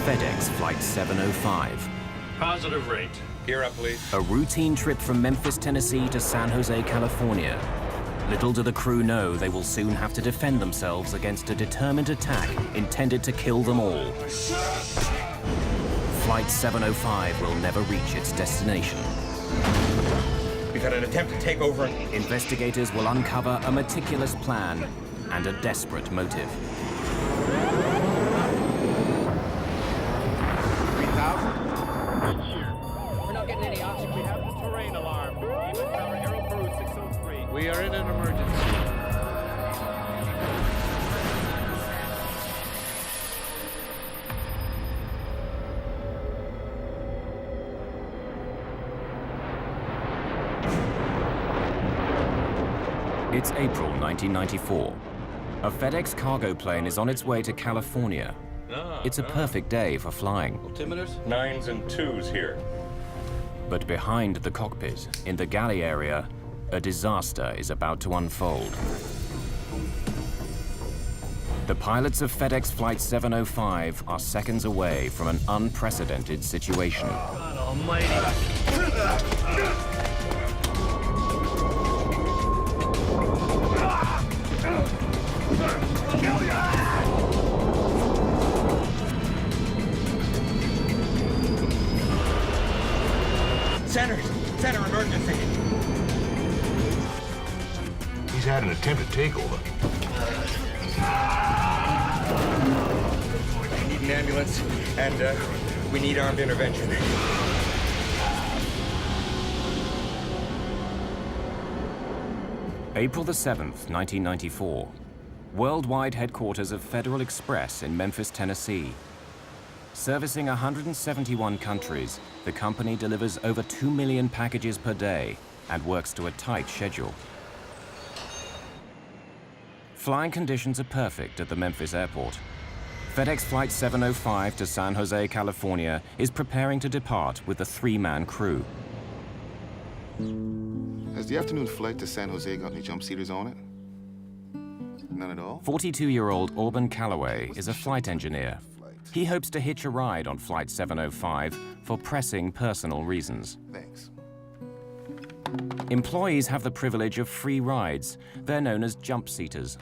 FedEx Flight 705. Positive rate. Gear up, please. A routine trip from Memphis, Tennessee to San Jose, California. Little do the crew know they will soon have to defend themselves against a determined attack intended to kill them all. Flight 705 will never reach its destination. We've had an attempt to take over. Investigators will uncover a meticulous plan and a desperate motive. 3,000? We're not getting any oxygen. We have the terrain alarm. Even our Aeroflot 603. We are in an emergency. It's April 1994. A FedEx cargo plane is on its way to California. It's a perfect day for flying. Altimeters? 9s and 2s here. But behind the cockpit, in the galley area, a disaster is about to unfold. The pilots of FedEx Flight 705 are seconds away from an unprecedented situation. God almighty. Center emergency. He's had an attempted takeover. We need an ambulance, and we need armed intervention. April the 7th, 1994. Worldwide headquarters of Federal Express in Memphis, Tennessee. Servicing 171 countries, the company delivers over 2 million packages per day and works to a tight schedule. Flying conditions are perfect at the Memphis airport. FedEx Flight 705 to San Jose, California is preparing to depart with a 3-man crew. Has the afternoon flight to San Jose got any jump seaters on it? None at all? 42-year-old Auburn Calloway is a flight engineer. He hopes to hitch a ride on Flight 705 for pressing personal reasons. Thanks. Employees have the privilege of free rides. They're known as jump seaters.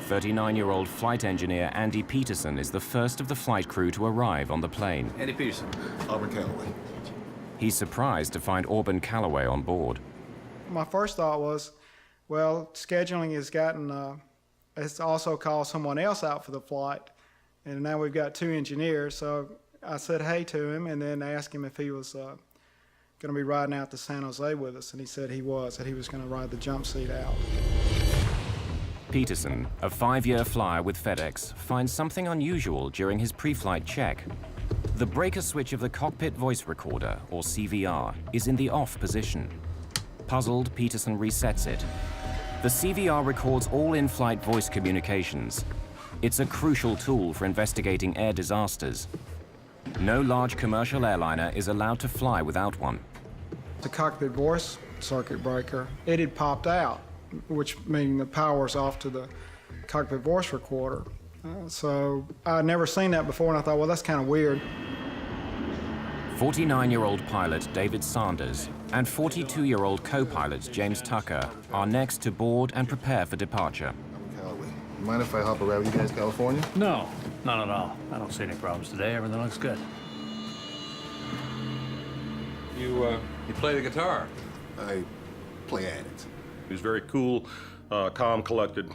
39-year-old flight engineer Andy Peterson is the first of the flight crew to arrive on the plane. Andy Peterson. Auburn Calloway. He's surprised to find Auburn Calloway on board. My first thought was, well, scheduling has gotten, it's also called someone else out for the flight, and now we've got 2 engineers, so I said hey to him and then asked him if he was going to be riding out to San Jose with us, and he said he was, that he was going to ride the jump seat out. Peterson, a 5-year flyer with FedEx, finds something unusual during his pre-flight check. The breaker switch of the cockpit voice recorder, or CVR, is in the off position. Puzzled, Peterson resets it. The CVR records all in-flight voice communications. It's a crucial tool for investigating air disasters. No large commercial airliner is allowed to fly without one. The cockpit voice circuit breaker, it had popped out, which meaning the power's off to the cockpit voice recorder. So I'd never seen that before, and I thought, well, that's kind of weird. 49-year-old pilot David Sanders and 42-year-old co-pilot James Tucker are next to board and prepare for departure. Callaway. You mind if I hop around with you guys, California? No, not at all. I don't see any problems today. Everything looks good. You play the guitar? I play at it. He was very cool, calm, collected,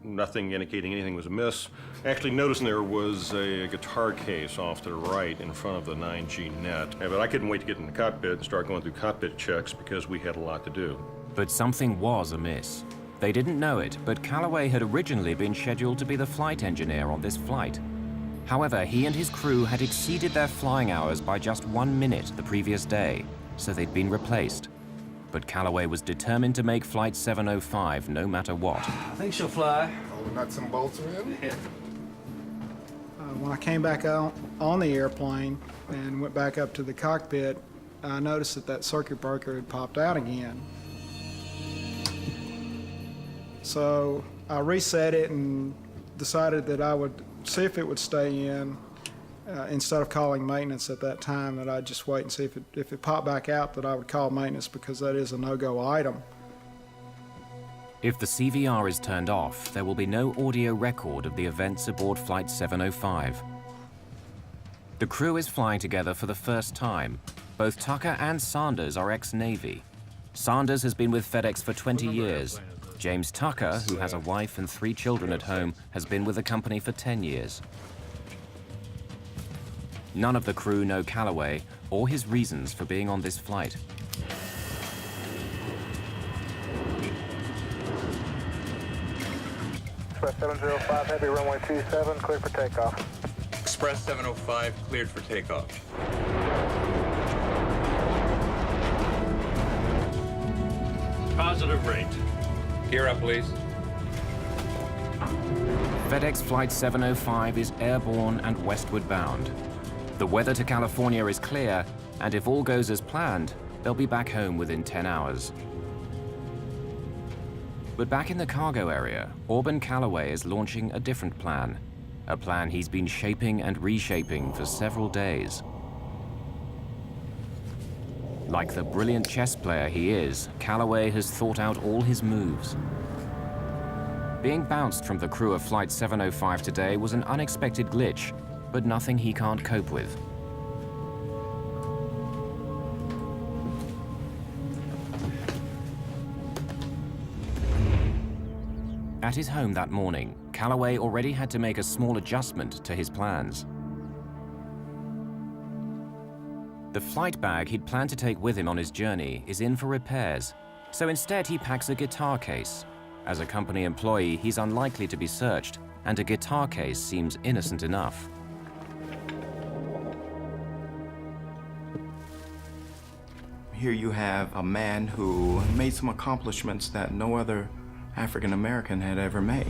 nothing indicating anything was amiss. Actually noticing there was a guitar case off to the right in front of the 9G net. But I couldn't wait to get in the cockpit and start going through cockpit checks because we had a lot to do. But something was amiss. They didn't know it, but Callaway had originally been scheduled to be the flight engineer on this flight. However, he and his crew had exceeded their flying hours by just 1 minute the previous day, so they'd been replaced. But Callaway was determined to make Flight 705 no matter what. I think she'll fly. All the nuts and bolts are in? Yeah. When I came back out on the airplane and went back up to the cockpit, I noticed that that circuit breaker had popped out again. So I reset it and decided that I would see if it would stay in instead of calling maintenance at that time, that I'd just wait and see if it popped back out, that I would call maintenance, because that is a no-go item. If the CVR is turned off, there will be no audio record of the events aboard Flight 705. The crew is flying together for the first time. Both Tucker and Sanders are ex-Navy. Sanders has been with FedEx for 20 years. James Tucker, who has a wife and 3 children at home, has been with the company for 10 years. None of the crew know Callaway or his reasons for being on this flight. Express 705, heavy runway 27, clear for takeoff. Express 705 cleared for takeoff. Positive rate. Gear up, please. FedEx Flight 705 is airborne and westward bound. The weather to California is clear, and if all goes as planned, they'll be back home within 10 hours. But back in the cargo area, Auburn Callaway is launching a different plan. A plan he's been shaping and reshaping for several days. Like the brilliant chess player he is, Callaway has thought out all his moves. Being bounced from the crew of Flight 705 today was an unexpected glitch, but nothing he can't cope with. At his home that morning, Callaway already had to make a small adjustment to his plans. The flight bag he'd planned to take with him on his journey is in for repairs, so instead he packs a guitar case. As a company employee, he's unlikely to be searched, and a guitar case seems innocent enough. Here you have a man who made some accomplishments that no other African American had ever made.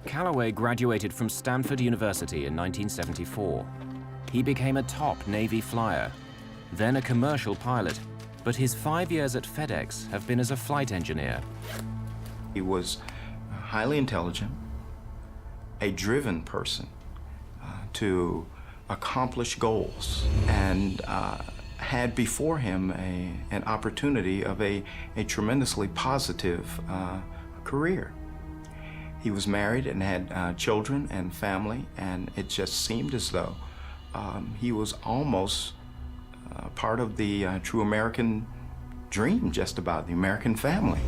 Callaway graduated from Stanford University in 1974. He became a top Navy flyer, then a commercial pilot, but his 5 years at FedEx have been as a flight engineer. He was highly intelligent, a driven person to accomplish goals, and had before him an opportunity of a tremendously positive career. He was married and had children and family, and it just seemed as though he was almost part of the true American dream, just about the American family.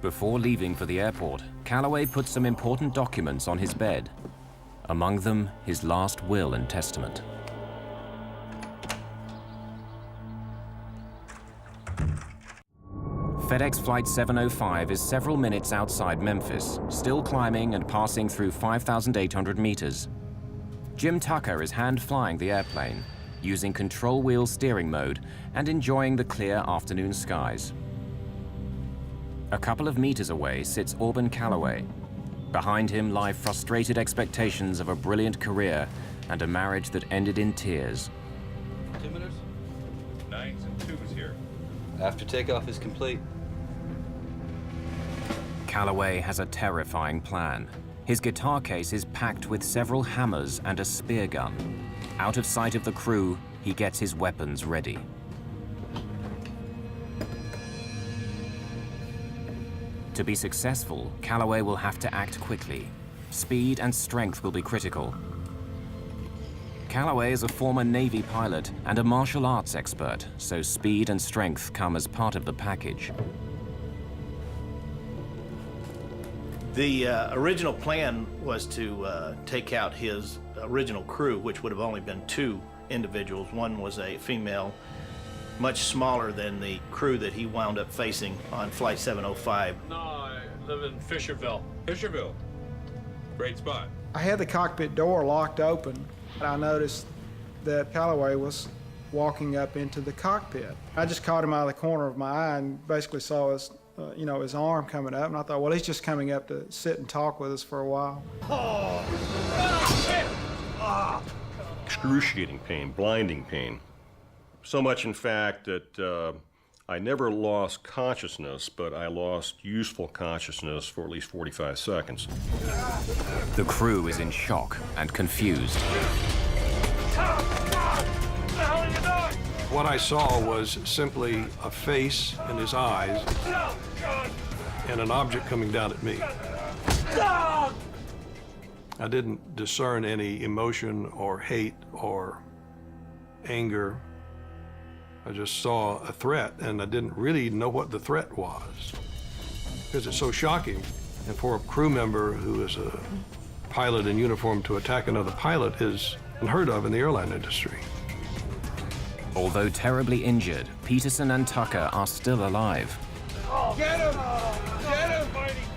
Before leaving for the airport, Callaway put some important documents on his bed. Among them, his last will and testament. FedEx Flight 705 is several minutes outside Memphis, still climbing and passing through 5,800 meters. Jim Tucker is hand-flying the airplane, using control wheel steering mode and enjoying the clear afternoon skies. A couple of meters away sits Auburn Callaway. Behind him lie frustrated expectations of a brilliant career and a marriage that ended in tears. 2 minutes? 9s and 2s here. After takeoff is complete. Callaway has a terrifying plan. His guitar case is packed with several hammers and a spear gun. Out of sight of the crew, he gets his weapons ready. To be successful, Callaway will have to act quickly. Speed and strength will be critical. Callaway is a former Navy pilot and a martial arts expert, so speed and strength come as part of the package. The original plan was to take out his original crew, which would have only been 2 individuals. One was a female, much smaller than the crew that he wound up facing on Flight 705. No, I live in Fisherville. Fisherville. Great spot. I had the cockpit door locked open. I noticed that Callaway was walking up into the cockpit. I just caught him out of the corner of my eye and basically saw his, his arm coming up, and I thought, well, he's just coming up to sit and talk with us for a while. Excruciating pain, blinding pain. So much, in fact, that I never lost consciousness, but I lost useful consciousness for at least 45 seconds. The crew is in shock and confused. What I saw was simply a face and his eyes and an object coming down at me. I didn't discern any emotion or hate or anger. I just saw a threat, and I didn't really know what the threat was because it's so shocking. And for a crew member who is a pilot in uniform to attack another pilot is unheard of in the airline industry. Although terribly injured, Peterson and Tucker are still alive. Get him! Get him!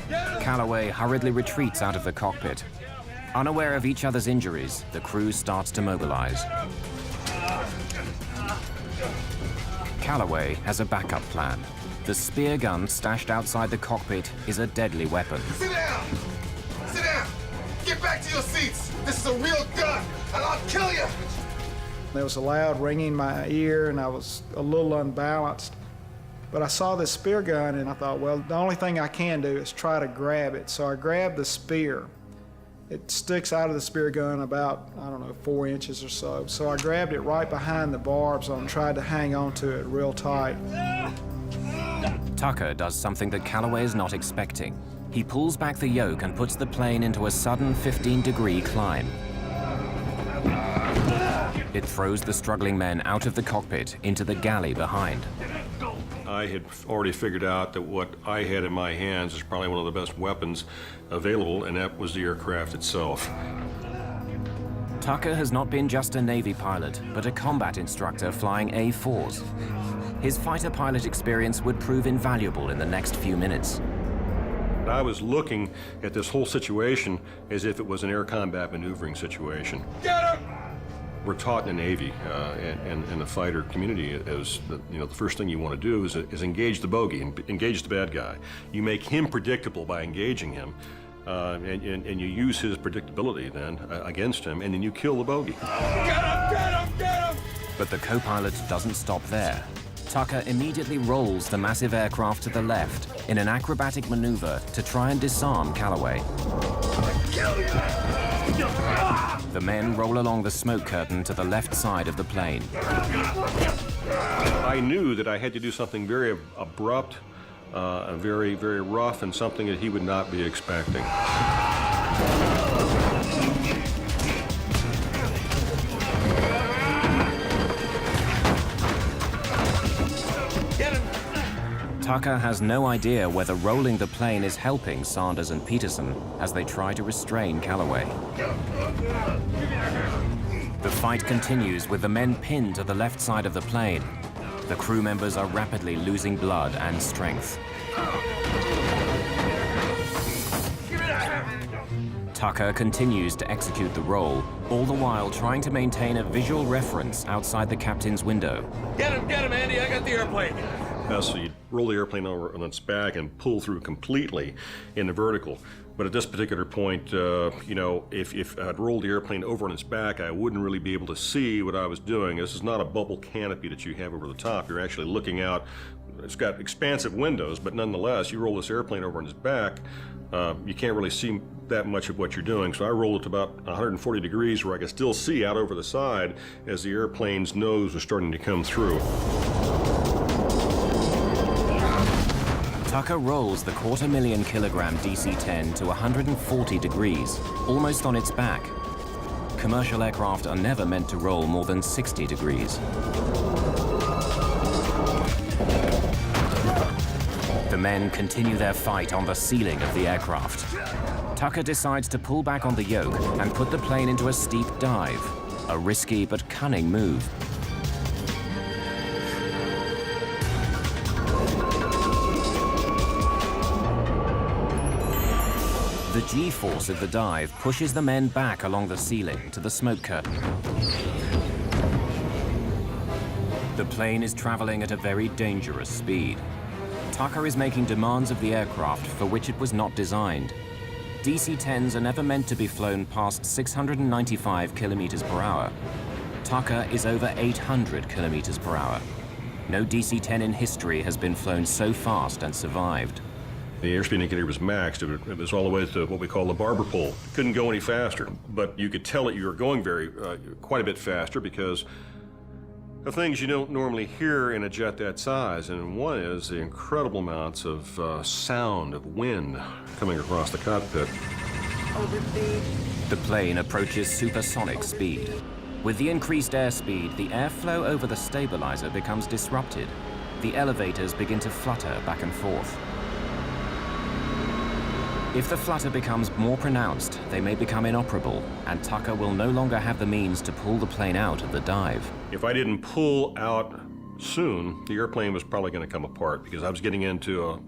Get him! Calloway hurriedly retreats out of the cockpit. Unaware of each other's injuries, the crew starts to mobilize. Calloway has a backup plan. The spear gun stashed outside the cockpit is a deadly weapon. Sit down! Sit down! Get back to your seats! This is a real gun, and I'll kill you! There was a loud ringing in my ear, and I was a little unbalanced. But I saw this spear gun, and I thought, well, the only thing I can do is try to grab it. So I grabbed the spear. It sticks out of the spear gun about, I don't know, 4 inches or so. So I grabbed it right behind the barbs and tried to hang on to it real tight. Tucker does something that Calloway is not expecting. He pulls back the yoke and puts the plane into a sudden 15-degree climb. It throws the struggling men out of the cockpit into the galley behind. I had already figured out that what I had in my hands is probably one of the best weapons available, and that was the aircraft itself. Tucker has not been just a Navy pilot, but a combat instructor flying A-4s. His fighter pilot experience would prove invaluable in the next few minutes. I was looking at this whole situation as if it was an air combat maneuvering situation. Get him! We're taught in the Navy and the fighter community is that, the first thing you want to do is engage the bogey, engage the bad guy. You make him predictable by engaging him, and you use his predictability then against him, and then you kill the bogey. Get him! Get him! Get him! But the co-pilot doesn't stop there. Tucker immediately rolls the massive aircraft to the left in an acrobatic maneuver to try and disarm Calloway. The men roll along the smoke curtain to the left side of the plane. I knew that I had to do something very abrupt, very, very rough, and something that he would not be expecting. Tucker has no idea whether rolling the plane is helping Sanders and Peterson as they try to restrain Calloway. The fight continues with the men pinned to the left side of the plane. The crew members are rapidly losing blood and strength. Tucker continues to execute the roll, all the while trying to maintain a visual reference outside the captain's window. Get him, Andy, I got the airplane. So you roll the airplane over on its back and pull through completely in the vertical. But at this particular point, if I'd rolled the airplane over on its back, I wouldn't really be able to see what I was doing. This is not a bubble canopy that you have over the top. You're actually looking out. It's got expansive windows, but nonetheless, you roll this airplane over on its back, you can't really see that much of what you're doing. So I rolled it to about 140 degrees where I could still see out over the side as the airplane's nose was starting to come through. Tucker rolls the 250,000-kilogram DC-10 to 140 degrees, almost on its back. Commercial aircraft are never meant to roll more than 60 degrees. The men continue their fight on the ceiling of the aircraft. Tucker decides to pull back on the yoke and put the plane into a steep dive, a risky but cunning move. The G-force of the dive pushes the men back along the ceiling to the smoke curtain. The plane is traveling at a very dangerous speed. Tucker is making demands of the aircraft for which it was not designed. DC-10s are never meant to be flown past 695 kilometers per hour. Tucker is over 800 kilometers per hour. No DC-10 in history has been flown so fast and survived. The airspeed indicator was maxed. It was all the way to what we call the barber pole. Couldn't go any faster, but you could tell that you were going quite a bit faster because of things you don't normally hear in a jet that size. And one is the incredible amounts of sound, of wind coming across the cockpit. The plane approaches supersonic speed. With the increased airspeed, the airflow over the stabilizer becomes disrupted. The elevators begin to flutter back and forth. If the flutter becomes more pronounced, they may become inoperable, and Tucker will no longer have the means to pull the plane out of the dive. If I didn't pull out soon, the airplane was probably going to come apart because I was getting into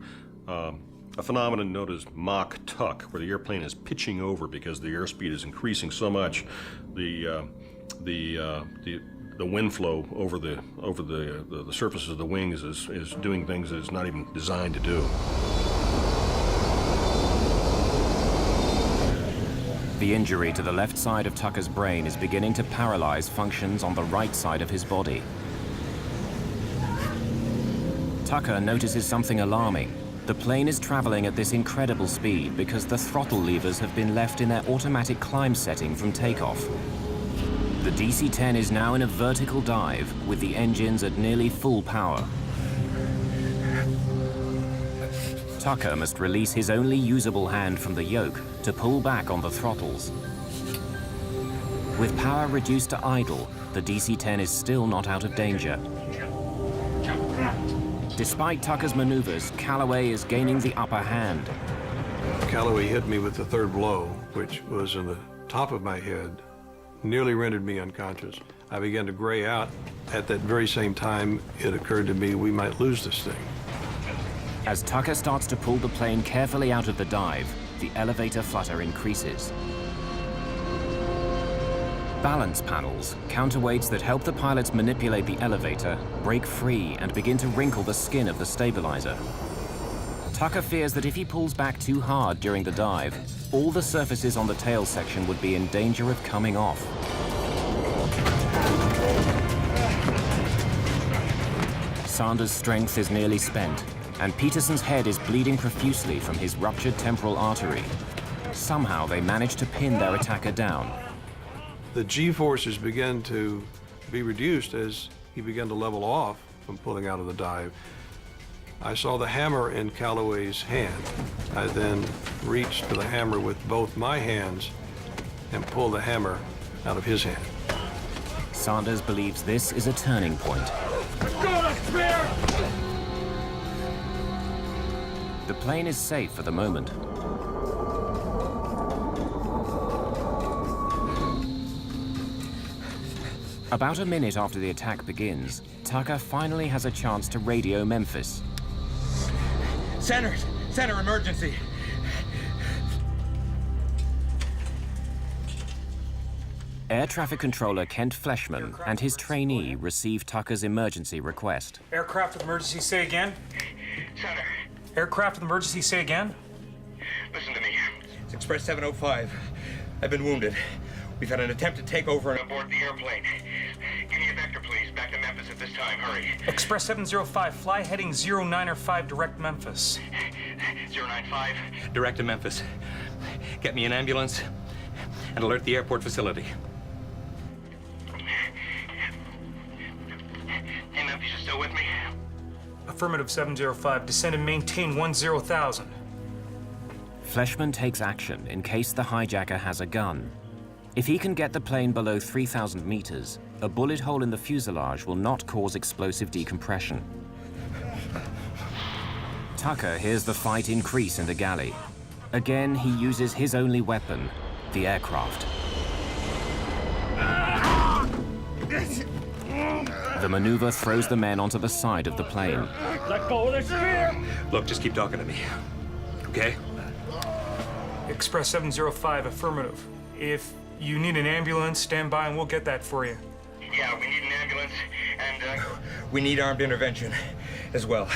a phenomenon known as Mach tuck, where the airplane is pitching over because the airspeed is increasing so much. The wind flow over the surfaces of the wings is doing things that it's not even designed to do. The injury to the left side of Tucker's brain is beginning to paralyze functions on the right side of his body. Tucker notices something alarming. The plane is traveling at this incredible speed because the throttle levers have been left in their automatic climb setting from takeoff. The DC-10 is now in a vertical dive with the engines at nearly full power. Tucker must release his only usable hand from the yoke to pull back on the throttles. With power reduced to idle, the DC-10 is still not out of danger. Despite Tucker's maneuvers, Calloway is gaining the upper hand. Calloway hit me with the third blow, which was in the top of my head, nearly rendered me unconscious. I began to gray out. At that very same time, it occurred to me we might lose this thing. As Tucker starts to pull the plane carefully out of the dive, the elevator flutter increases. Balance panels, counterweights that help the pilots manipulate the elevator, break free and begin to wrinkle the skin of the stabilizer. Tucker fears that if he pulls back too hard during the dive, all the surfaces on the tail section would be in danger of coming off. Sanders' strength is nearly spent, and Peterson's head is bleeding profusely from his ruptured temporal artery. Somehow they manage to pin their attacker down. The G-forces began to be reduced as he began to level off from pulling out of the dive. I saw the hammer in Calloway's hand. I then reached for the hammer with both my hands and pulled the hammer out of his hand. Sanders believes this is a turning point. The plane is safe for the moment. About a minute after the attack begins, Tucker finally has a chance to radio Memphis. Center emergency. Air traffic controller Kent Fleshman and his trainee receive Tucker's emergency request. Aircraft with emergency, say again. Center. Aircraft with emergency, say again. Listen to me. It's Express 705. I've been wounded. We've had an attempted takeover and Aboard the airplane. Give me a vector, please. Back to Memphis at this time. Hurry. Express 705, fly heading 095, direct Memphis. 095. direct to Memphis. Get me an ambulance and alert the airport facility. Hey, Memphis, you still with me? Affirmative 705, descend and maintain 10,000. Fleshman takes action in case the hijacker has a gun. If he can get the plane below 3,000 meters, a bullet hole in the fuselage will not cause explosive decompression. Tucker hears the fight increase in the galley. Again, he uses his only weapon, the aircraft. The maneuver throws the men onto the side of the plane. Let go of the spear! Look, just keep talking to me, okay? Express 705, affirmative. If you need an ambulance, stand by and we'll get that for you. Yeah, we need an ambulance, and, We need armed intervention as well.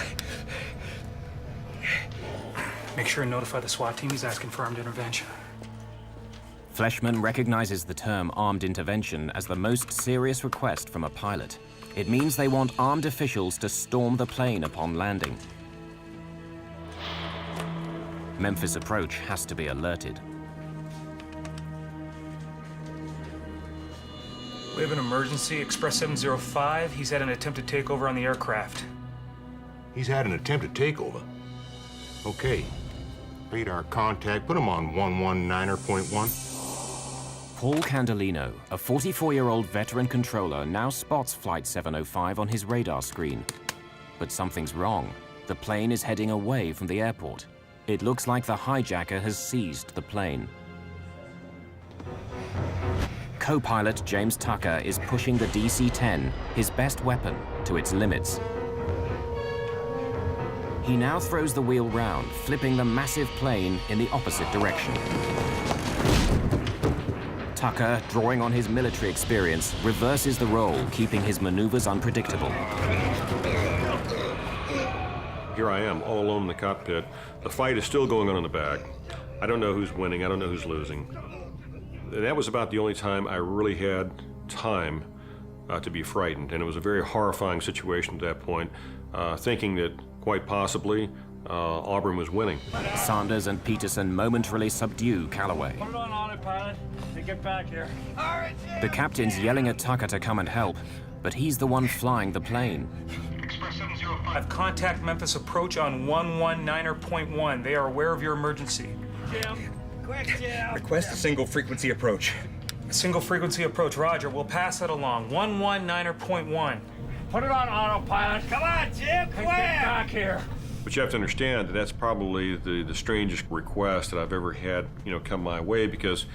Make sure and notify the SWAT team he's asking for armed intervention. Fleshman recognizes the term armed intervention as the most serious request from a pilot. It means they want armed officials to storm the plane upon landing. Memphis approach has to be alerted. We have an emergency, Express 705. He's had an attempted takeover on the aircraft. He's had an attempted takeover. Okay. Radar contact, put him on 119.1. Paul Candelino, a 44-year-old veteran controller, now spots Flight 705 on his radar screen. But something's wrong. The plane is heading away from the airport. It looks like the hijacker has seized the plane. Co-pilot James Tucker is pushing the DC-10, his best weapon, to its limits. He now throws the wheel round, flipping the massive plane in the opposite direction. Tucker, drawing on his military experience, reverses the role, keeping his maneuvers unpredictable. Here I am, all alone in the cockpit. The fight is still going on in the back. I don't know who's winning, I don't know who's losing. That was about the only time I really had time to be frightened, and it was a very horrifying situation at that point, thinking that quite possibly Auburn was winning. Sanders and Peterson momentarily subdue Callaway. Put it on autopilot. They get back here. All right, Jim. The captain's yelling at Tucker to come and help, but he's the one flying the plane. Express 705. I've contact Memphis approach on 119.1. They are aware of your emergency. Jim. Quick, Jim. Request a single frequency approach. Single frequency approach, roger. We'll pass that along. 119.1. Put it on autopilot. Come on, Jim. Quick. Get back here. But you have to understand that that's probably the strangest request that I've ever had, come my way, because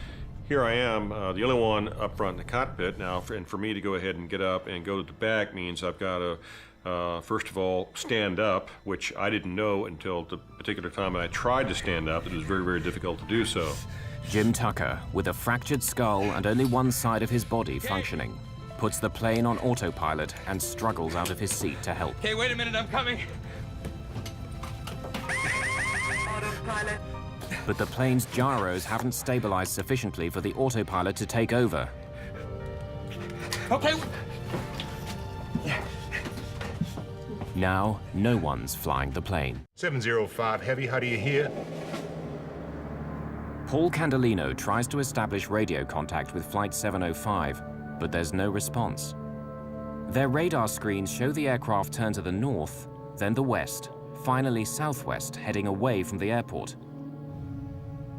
here I am, the only one up front in the cockpit now, and for me to go ahead and get up and go to the back means I've got to, first of all, stand up, which I didn't know until the particular time I tried to stand up. It was very, very difficult to do so. Jim Tucker, with a fractured skull and only one side of his body functioning, puts the plane on autopilot and struggles out of his seat to help. Okay, wait a minute, I'm coming. Autopilot. But the plane's gyros haven't stabilized sufficiently for the autopilot to take over. Okay. Now, no one's flying the plane. 705 Heavy, how do you hear? Paul Candelino tries to establish radio contact with Flight 705, but there's no response. Their radar screens show the aircraft turn to the north, then the west, finally southwest, heading away from the airport.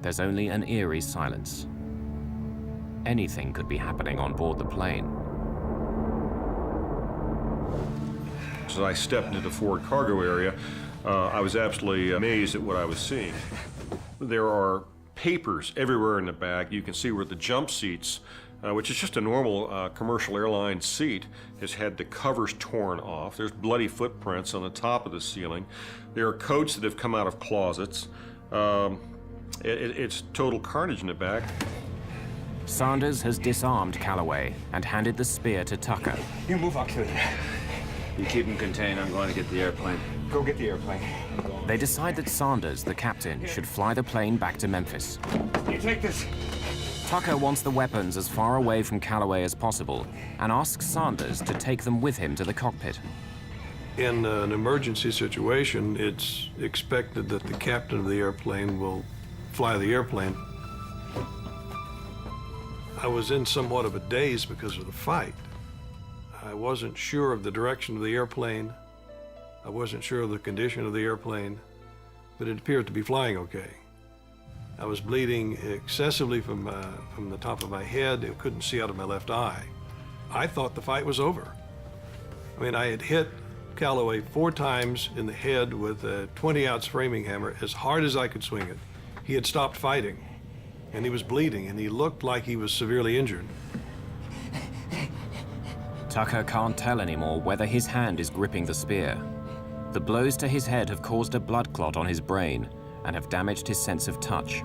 There's only an eerie silence. Anything could be happening on board the plane. As I stepped into the forward cargo area, I was absolutely amazed at what I was seeing. There are papers everywhere in the back. You can see where the jump seats, which is just a normal commercial airline seat, has had the covers torn off. There's bloody footprints on the top of the ceiling. There are coats that have come out of closets. It's total carnage in the back. Sanders has disarmed Callaway and handed the spear to Tucker. You move up to it. You keep him contained. I'm going to get the airplane. Go get the airplane. They decide that Sanders, the captain, should fly the plane back to Memphis. You take this. Tucker wants the weapons as far away from Callaway as possible and asks Sanders to take them with him to the cockpit. In an emergency situation, it's expected that the captain of the airplane will fly the airplane. I was in somewhat of a daze because of the fight. I wasn't sure of the direction of the airplane. I wasn't sure of the condition of the airplane, but it appeared to be flying okay. I was bleeding excessively from the top of my head. I couldn't see out of my left eye. I thought the fight was over. I mean, I had hit Callaway 4 times in the head with a 20-ounce framing hammer as hard as I could swing it. He had stopped fighting, and he was bleeding, and he looked like he was severely injured. Tucker can't tell anymore whether his hand is gripping the spear. The blows to his head have caused a blood clot on his brain and have damaged his sense of touch.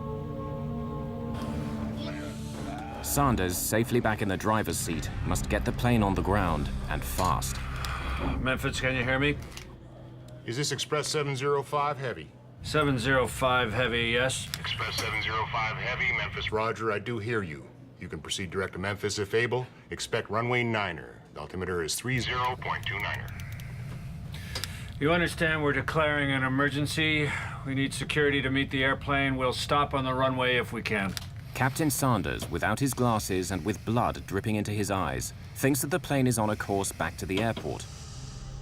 Sanders, safely back in the driver's seat, must get the plane on the ground, and fast. Memphis, can you hear me? Is this Express 705 Heavy? 705 Heavy, yes. Express 705 Heavy, Memphis. Roger, I do hear you. You can proceed direct to Memphis if able. Expect runway 9er. Altimeter is 30.29er. You understand we're declaring an emergency. We need security to meet the airplane. We'll stop on the runway if we can. Captain Sanders, without his glasses and with blood dripping into his eyes, thinks that the plane is on a course back to the airport.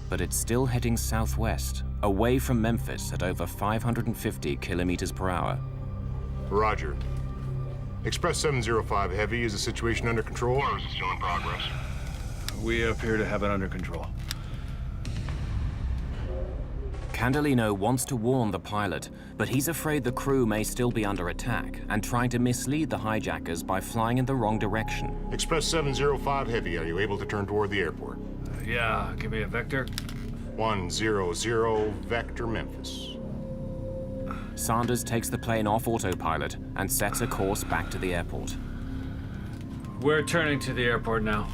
But it's still heading southwest, away from Memphis at over 550 kilometers per hour. Roger. Express 705 Heavy, is the situation under control or is it still in progress? We appear to have it under control. Candelino wants to warn the pilot, but he's afraid the crew may still be under attack and trying to mislead the hijackers by flying in the wrong direction. Express 705 Heavy, are you able to turn toward the airport? Yeah, give me a vector. 100 Vector Memphis. Sanders takes the plane off autopilot and sets a course back to the airport. We're turning to the airport now.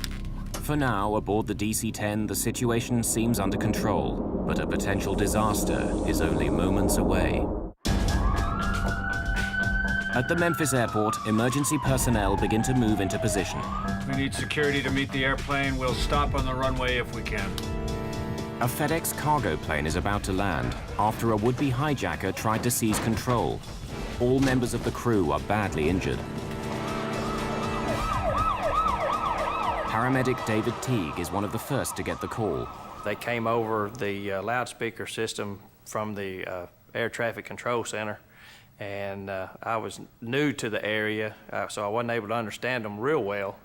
For now, aboard the DC-10, the situation seems under control, but a potential disaster is only moments away. At the Memphis airport, emergency personnel begin to move into position. We need security to meet the airplane. We'll stop on the runway if we can. A FedEx cargo plane is about to land after a would-be hijacker tried to seize control. All members of the crew are badly injured. Paramedic David Teague is one of the first to get the call. They came over the loudspeaker system from the air traffic control center, and I was new to the area, so I wasn't able to understand them real well.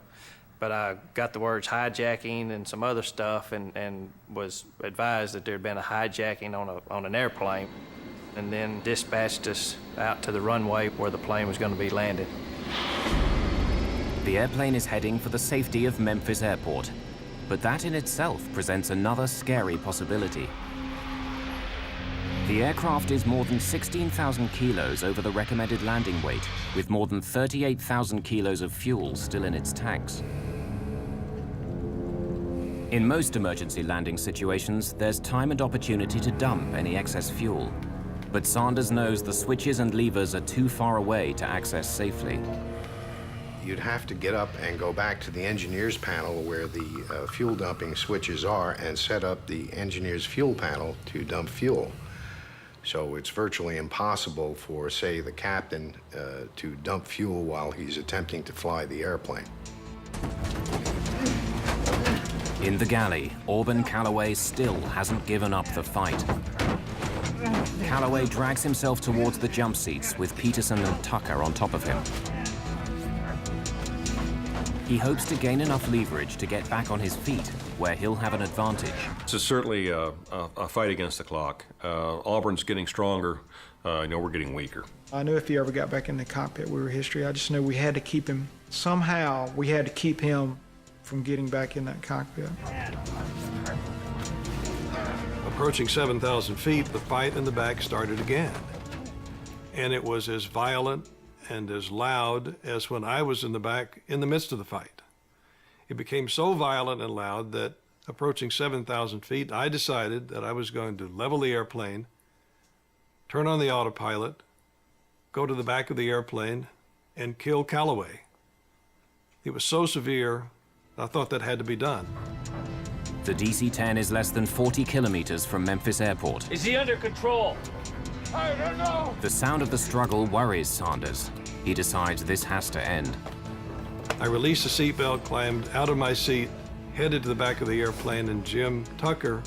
But I got the words hijacking and some other stuff, and was advised that there had been a hijacking on an airplane, and then dispatched us out to the runway where the plane was going to be landed. The airplane is heading for the safety of Memphis Airport, but that in itself presents another scary possibility. The aircraft is more than 16,000 kilos over the recommended landing weight, with more than 38,000 kilos of fuel still in its tanks. In most emergency landing situations, there's time and opportunity to dump any excess fuel. But Sanders knows the switches and levers are too far away to access safely. You'd have to get up and go back to the engineer's panel where the fuel dumping switches are and set up the engineer's fuel panel to dump fuel. So it's virtually impossible for, say, the captain to dump fuel while he's attempting to fly the airplane. In the galley, Auburn Calloway still hasn't given up the fight. Calloway drags himself towards the jump seats with Peterson and Tucker on top of him. He hopes to gain enough leverage to get back on his feet, where he'll have an advantage. This is certainly a fight against the clock. Auburn's getting stronger. I know we're getting weaker. I knew if he ever got back in the cockpit, we were history. I just knew we had to keep him. Somehow, we had to keep him from getting back in that cockpit. Approaching 7,000 feet, the fight in the back started again. And it was as violent and as loud as when I was in the back in the midst of the fight. It became so violent and loud that approaching 7,000 feet, I decided that I was going to level the airplane, turn on the autopilot, go to the back of the airplane, and kill Calloway. It was so severe, I thought that had to be done. The DC-10 is less than 40 kilometers from Memphis Airport. Is he under control? I don't know. The sound of the struggle worries Sanders. He decides this has to end. I released the seatbelt, climbed out of my seat, headed to the back of the airplane, and Jim Tucker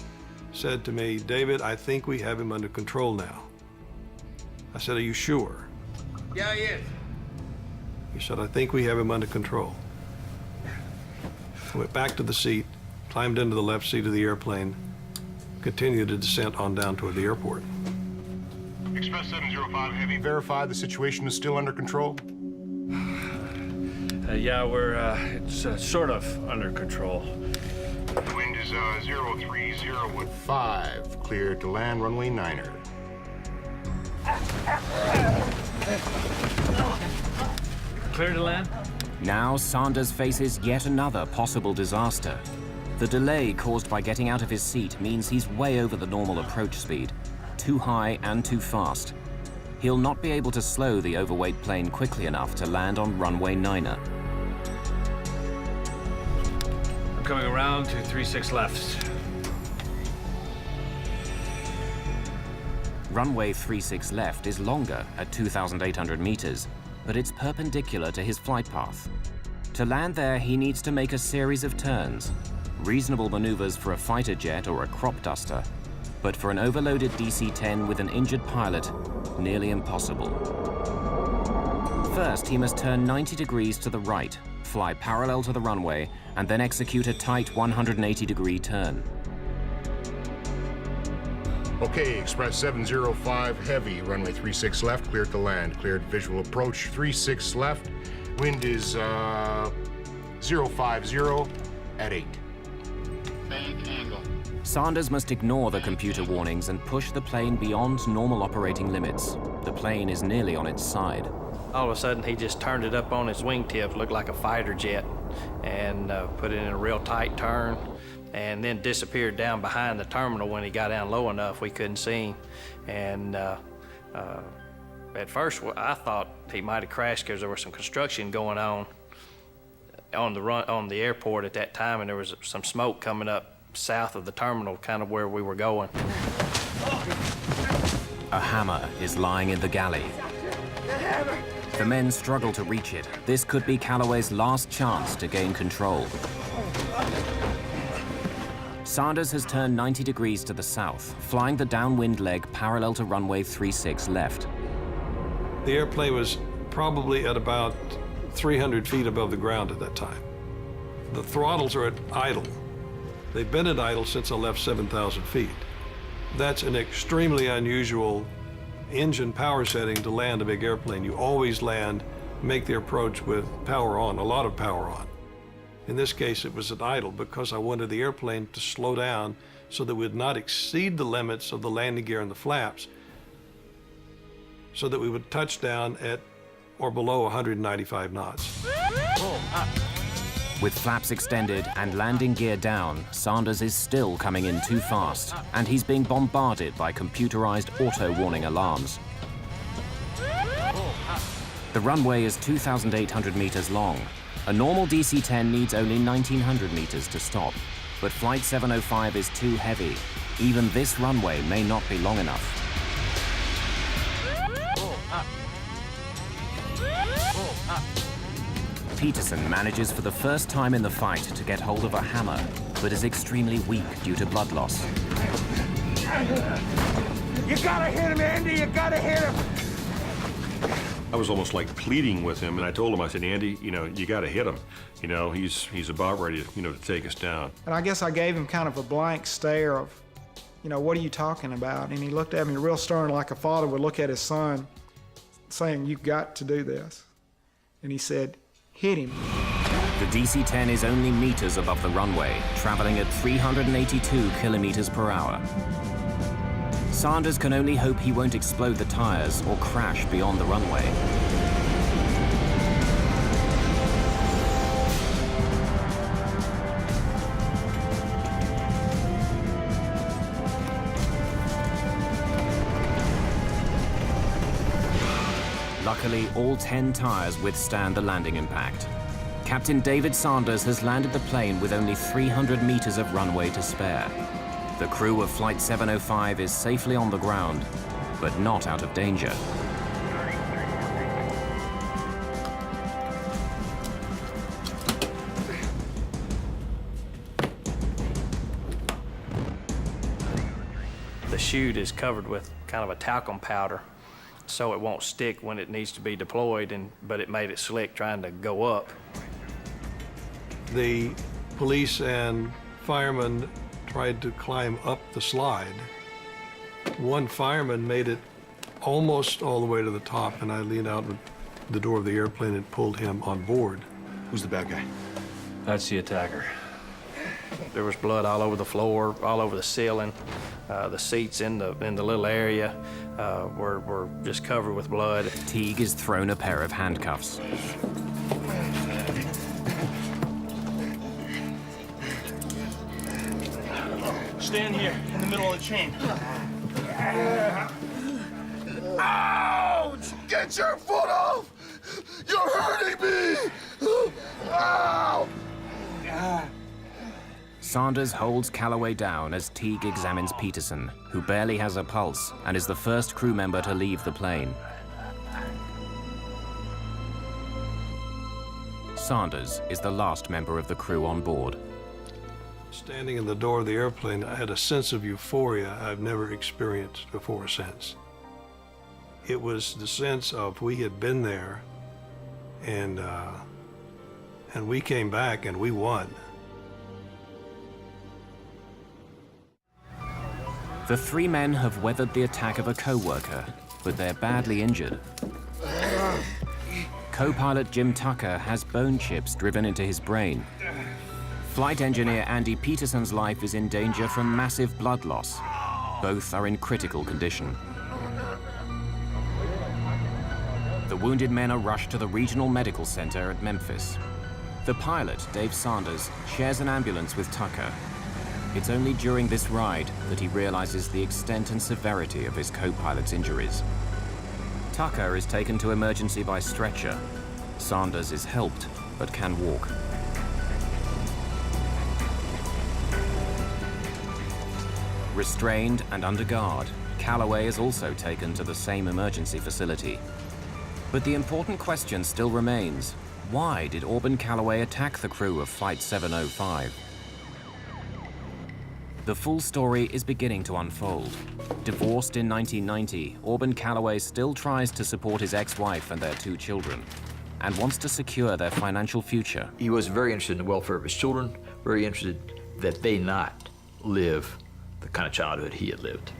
said to me, "David, I think we have him under control now." I said, "Are you sure?" Yeah, he is. He said, "I think we have him under control." I went back to the seat, climbed into the left seat of the airplane, continued the descent on down toward the airport. Express 705 Heavy, verify the situation is still under control? Yeah, it's sort of under control. The wind is 03015, cleared to land runway 9er. Clear to land? Now Sanders faces yet another possible disaster. The delay caused by getting out of his seat means he's way over the normal approach speed, too high and too fast. He'll not be able to slow the overweight plane quickly enough to land on runway 9er. coming around to 36 left. Runway 36 left is longer at 2,800 meters, but it's perpendicular to his flight path. To land there, he needs to make a series of turns, reasonable maneuvers for a fighter jet or a crop duster, but for an overloaded DC-10 with an injured pilot, nearly impossible. First, he must turn 90 degrees to the right, fly parallel to the runway, and then execute a tight 180-degree turn. Okay, Express 705 heavy, runway 36 left, cleared to land. Cleared visual approach 36 left. Wind is 050 at 8. Bank angle. Sanders must ignore the computer warnings and push the plane beyond normal operating limits. The plane is nearly on its side. All of a sudden, he just turned it up on his wingtips, looked like a fighter jet, and put it in a real tight turn, and then disappeared down behind the terminal. When he got down low enough, we couldn't see him. And at first, I thought he might have crashed because there was some construction going on the airport at that time, and there was some smoke coming up south of the terminal, kind of where we were going. A hammer is lying in the galley. The men struggle to reach it. This could be Calloway's last chance to gain control. Sanders has turned 90 degrees to the south, flying the downwind leg parallel to runway 36 left. The airplane was probably at about 300 feet above the ground at that time. The throttles are at idle. They've been at idle since I left 7,000 feet. That's an extremely unusual engine power setting to land a big airplane. You always land, make the approach with power on, a lot of power on. In this case, it was at idle because I wanted the airplane to slow down so that we would not exceed the limits of the landing gear and the flaps, so that we would touch down at or below 195 knots. With flaps extended and landing gear down, Sanders is still coming in too fast, and he's being bombarded by computerized auto-warning alarms. The runway is 2,800 meters long. A normal DC-10 needs only 1,900 meters to stop, but Flight 705 is too heavy. Even this runway may not be long enough. Peterson manages for the first time in the fight to get hold of a hammer, but is extremely weak due to blood loss. You gotta hit him, Andy, you gotta hit him! I was almost like pleading with him, and I told him, I said, Andy, you know, you gotta hit him. You know, he's about ready to, to take us down. And I guess I gave him kind of a blank stare of, what are you talking about? And he looked at me real stern, like a father would look at his son, saying, you've got to do this. And he said, hit him. The DC-10 is only meters above the runway, traveling at 382 kilometers per hour. Sanders can only hope he won't explode the tires or crash beyond the runway. Luckily, all 10 tires withstand the landing impact. Captain David Sanders has landed the plane with only 300 meters of runway to spare. The crew of Flight 705 is safely on the ground, but not out of danger. The chute is covered with kind of a talcum powder, so it won't stick when it needs to be deployed, but it made it slick trying to go up. The police and firemen tried to climb up the slide. One fireman made it almost all the way to the top, and I leaned out the door of the airplane and pulled him on board. Who's the bad guy? That's the attacker. There was blood all over the floor, all over the ceiling. The seats in the little area were just covered with blood. Teague is thrown a pair of handcuffs. Stand here, in the middle of the chain. Ouch! Get your foot off! You're hurting me! Ow! Sanders holds Calloway down as Teague examines Peterson, who barely has a pulse and is the first crew member to leave the plane. Sanders is the last member of the crew on board. Standing in the door of the airplane, I had a sense of euphoria I've never experienced before or since. It was the sense of we had been there, and we came back and we won. The three men have weathered the attack of a co-worker, but they're badly injured. Co-pilot Jim Tucker has bone chips driven into his brain. Flight engineer Andy Peterson's life is in danger from massive blood loss. Both are in critical condition. The wounded men are rushed to the regional medical center at Memphis. The pilot, Dave Sanders, shares an ambulance with Tucker. It's only during this ride that he realizes the extent and severity of his co-pilot's injuries. Tucker is taken to emergency by stretcher. Sanders is helped, but can walk. Restrained and under guard, Calloway is also taken to the same emergency facility. But the important question still remains: why did Auburn Calloway attack the crew of Flight 705? The full story is beginning to unfold. Divorced in 1990, Auburn Calloway still tries to support his ex-wife and their 2 children, and wants to secure their financial future. He was very interested in the welfare of his children, very interested that they not live the kind of childhood he had lived.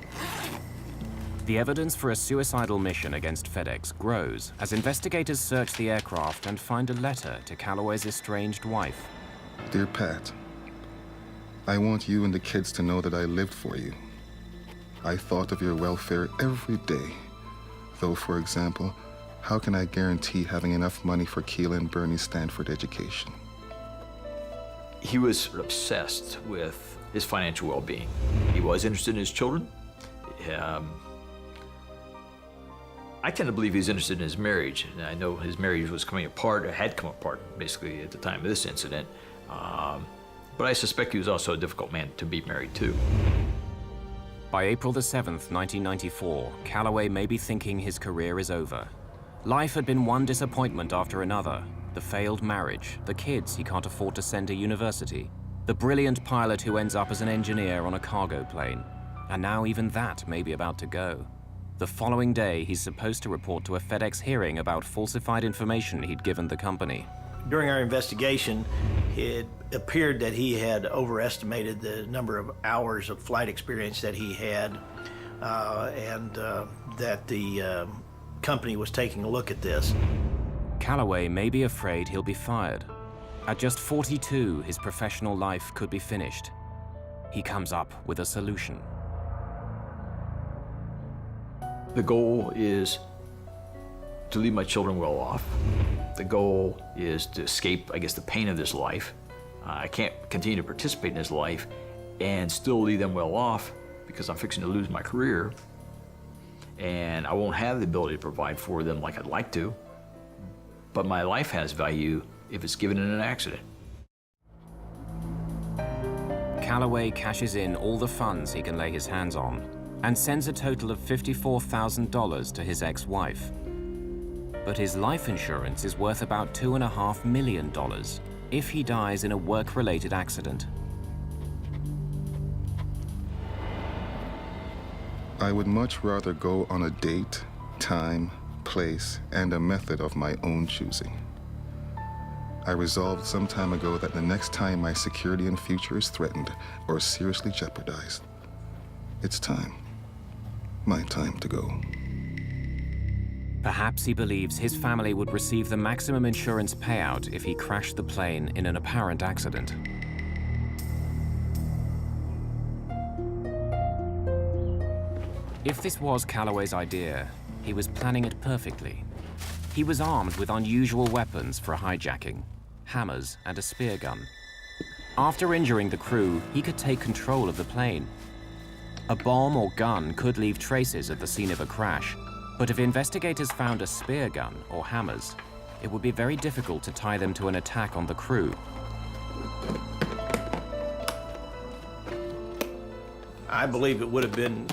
The evidence for a suicidal mission against FedEx grows as investigators search the aircraft and find a letter to Calloway's estranged wife. Dear Pat, I want you and the kids to know that I lived for you. I thought of your welfare every day. Though, for example, how can I guarantee having enough money for Keela and Bernie's Stanford education? He was obsessed with his financial well-being. He was interested in his children. I tend to believe he's interested in his marriage. And I know his marriage was coming apart, or had come apart, basically, at the time of this incident. But I suspect he was also a difficult man to be married to. By April the 7th, 1994, Calloway may be thinking his career is over. Life had been one disappointment after another. The failed marriage, the kids he can't afford to send to university, the brilliant pilot who ends up as an engineer on a cargo plane. And now even that may be about to go. The following day, he's supposed to report to a FedEx hearing about falsified information he'd given the company. During our investigation, it appeared that he had overestimated the number of hours of flight experience that he had, and that the company was taking a look at this. Calloway may be afraid he'll be fired. At just 42, his professional life could be finished. He comes up with a solution. The goal is to leave my children well off. The goal is to escape, I guess, the pain of this life. I can't continue to participate in this life and still leave them well off because I'm fixing to lose my career. And I won't have the ability to provide for them like I'd like to. But my life has value if it's given in an accident. Calloway cashes in all the funds he can lay his hands on and sends a total of $54,000 to his ex-wife. But his life insurance is worth about $2.5 million if he dies in a work-related accident. I would much rather go on a date, time, place, and a method of my own choosing. I resolved some time ago that the next time my security and future is threatened or seriously jeopardized, it's time. My time to go. Perhaps he believes his family would receive the maximum insurance payout if he crashed the plane in an apparent accident. If this was Calloway's idea, he was planning it perfectly. He was armed with unusual weapons for a hijacking, hammers and a spear gun. After injuring the crew, he could take control of the plane. A bomb or gun could leave traces at the scene of a crash, but if investigators found a spear gun or hammers, it would be very difficult to tie them to an attack on the crew. I believe it would have been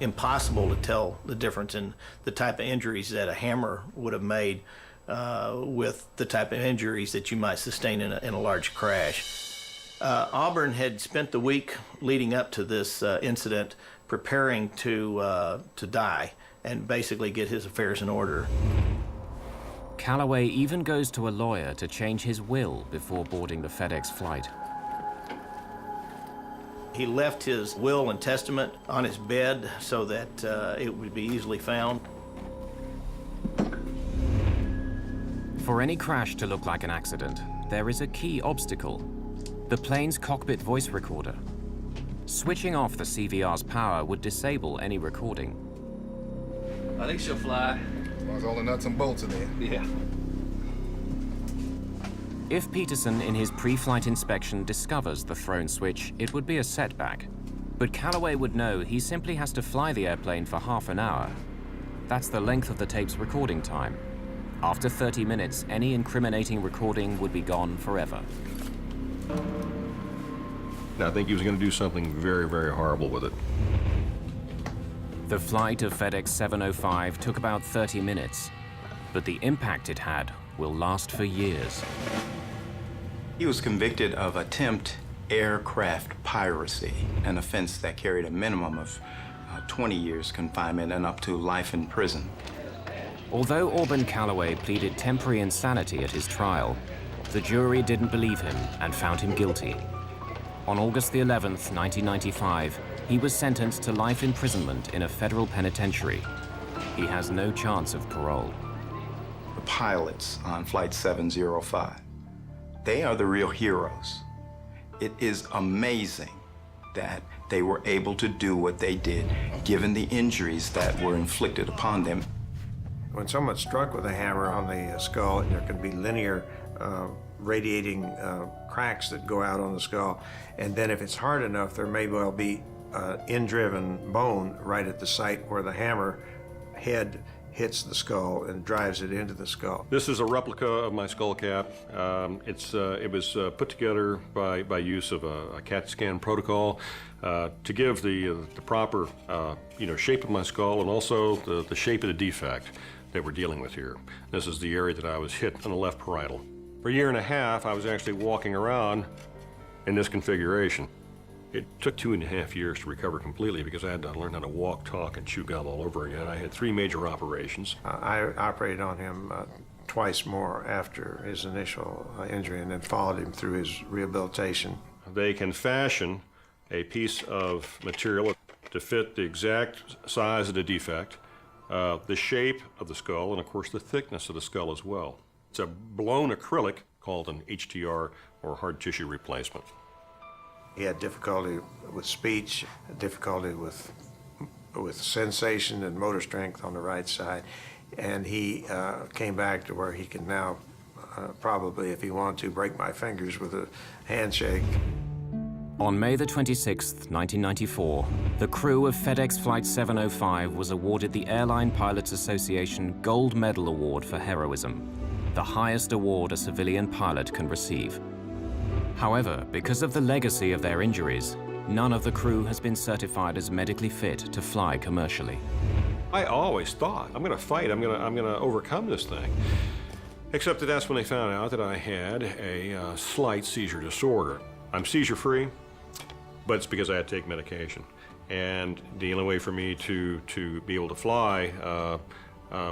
impossible to tell the difference in the type of injuries that a hammer would have made with the type of injuries that you might sustain in a large crash. Auburn had spent the week leading up to this incident preparing to die and basically get his affairs in order. Calloway even goes to a lawyer to change his will before boarding the FedEx flight. He left his will and testament on his bed so that it would be easily found. For any crash to look like an accident, there is a key obstacle: the plane's cockpit voice recorder. Switching off the CVR's power would disable any recording. I think she'll fly. As long as all the nuts and bolts are there. Yeah. If Peterson in his pre-flight inspection discovers the thrown switch, it would be a setback. But Calloway would know he simply has to fly the airplane for half an hour. That's the length of the tape's recording time. After 30 minutes, any incriminating recording would be gone forever. I think he was going to do something very, very horrible with it. The flight of FedEx 705 took about 30 minutes, but the impact it had will last for years. He was convicted of attempt aircraft piracy, an offense that carried a minimum of 20 years confinement and up to life in prison. Although Auburn Calloway pleaded temporary insanity at his trial, the jury didn't believe him and found him guilty. On August the 11th, 1995, he was sentenced to life imprisonment in a federal penitentiary. He has no chance of parole. The pilots on Flight 705, they are the real heroes. It is amazing that they were able to do what they did, given the injuries that were inflicted upon them. When someone's struck with a hammer on the skull, there can be linear radiating cracks that go out on the skull. And then if it's hard enough, there may well be in-driven bone right at the site where the hammer head hits the skull and drives it into the skull. This is a replica of my skull cap. It was put together by use of a CAT scan protocol to give the proper shape of my skull and also the shape of the defect that we're dealing with here. This is the area that I was hit on the left parietal. For a year and a half, I was actually walking around in this configuration. It took 2.5 years to recover completely because I had to learn how to walk, talk, and chew gum all over again. I had 3 major operations. I operated on him twice more after his initial injury and then followed him through his rehabilitation. They can fashion a piece of material to fit the exact size of the defect, the shape of the skull, and of course the thickness of the skull as well. It's a blown acrylic called an HTR, or hard tissue replacement. He had difficulty with speech, difficulty with sensation and motor strength on the right side, and he came back to where he can now probably, if he wanted to, break my fingers with a handshake. On May the 26th, 1994, the crew of FedEx Flight 705 was awarded the Airline Pilots Association Gold Medal Award for heroism, the highest award a civilian pilot can receive. However, because of the legacy of their injuries, none of the crew has been certified as medically fit to fly commercially. I always thought, I'm gonna fight, I'm gonna overcome this thing. Except that that's when they found out that I had a slight seizure disorder. I'm seizure-free, but it's because I had to take medication. And the only way for me to be able to fly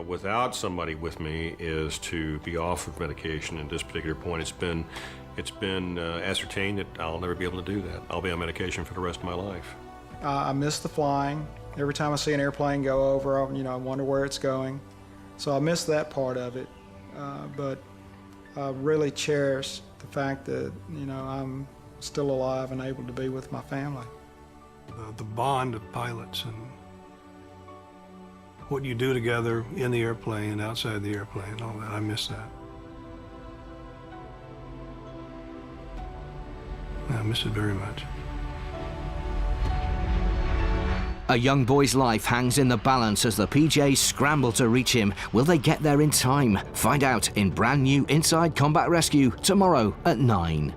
without somebody with me is to be off of medication. At this particular point, it's been ascertained that I'll never be able to do that. I'll be on medication for the rest of my life. I miss the flying. Every time I see an airplane go over, I wonder where it's going. So I miss that part of it. But I really cherish the fact that, I'm still alive and able to be with my family. The bond of pilots and what you do together in the airplane and outside the airplane and all that, I miss that. I miss it very much. A young boy's life hangs in the balance as the PJs scramble to reach him. Will they get there in time? Find out in brand new Inside Combat Rescue tomorrow at 9.